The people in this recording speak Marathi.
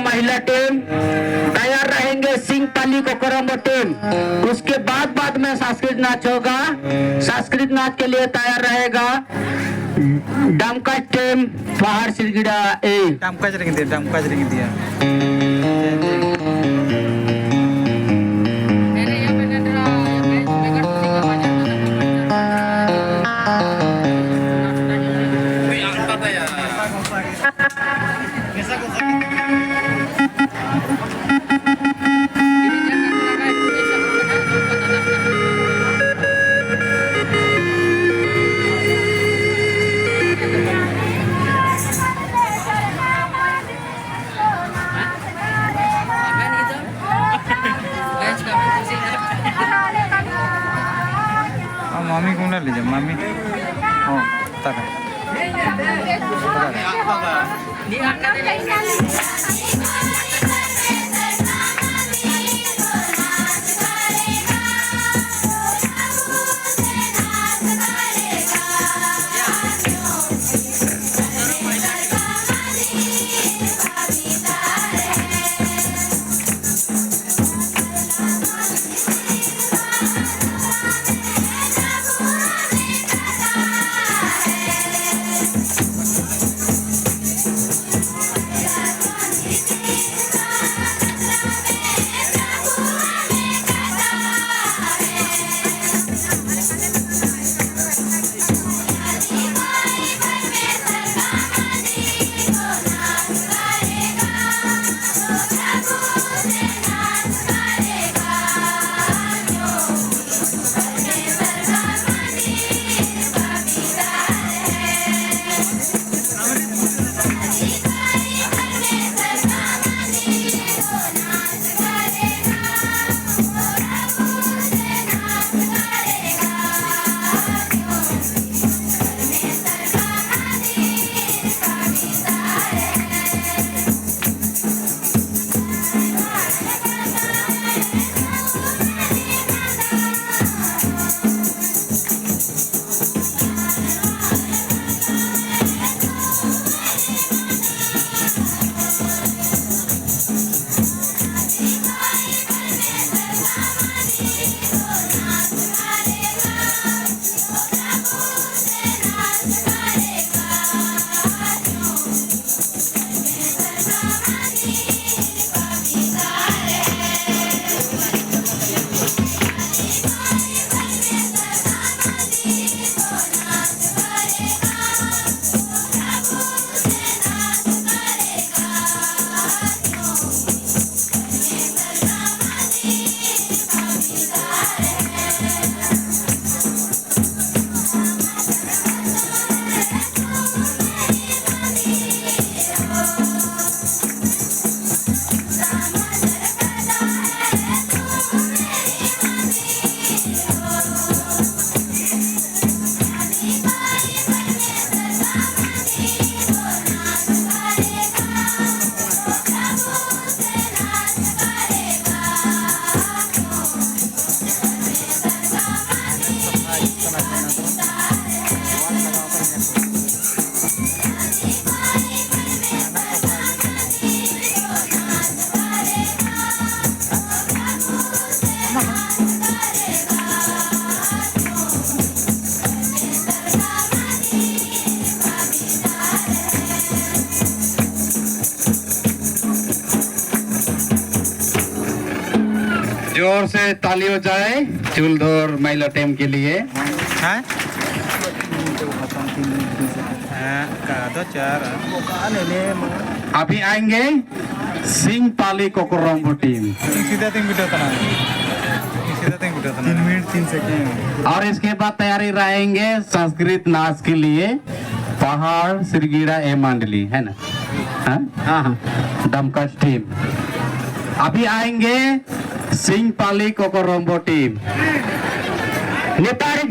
महिला टीम, तैयार रहेंगे सिंह पाली कोकरंबो टीम। उसके बाद में सांस्कृतिक नाच होगा। सांस्कृतिक नाच के लिए तैयार रहेगा डमका टीम पहाड़ सिरगिड़ा ए। डमका जरिंग दिया मामी को ना लीजिए मामी ओ तक जोर से ताली हो जाए चूलधोर महिला टीम के लिए। अभी आएंगे सिंह पाली कोकरंबो टीम। 3 minute 3 second. और इसके बाद तैयारी रहेंगे संस्कृत नाच के लिए पहाड़ सिरगिड़ा ए मंडली है ना। हाँ दमकश टीम। अभी आएंगे सिंह पाली कोकरंबो टीम। नेपाल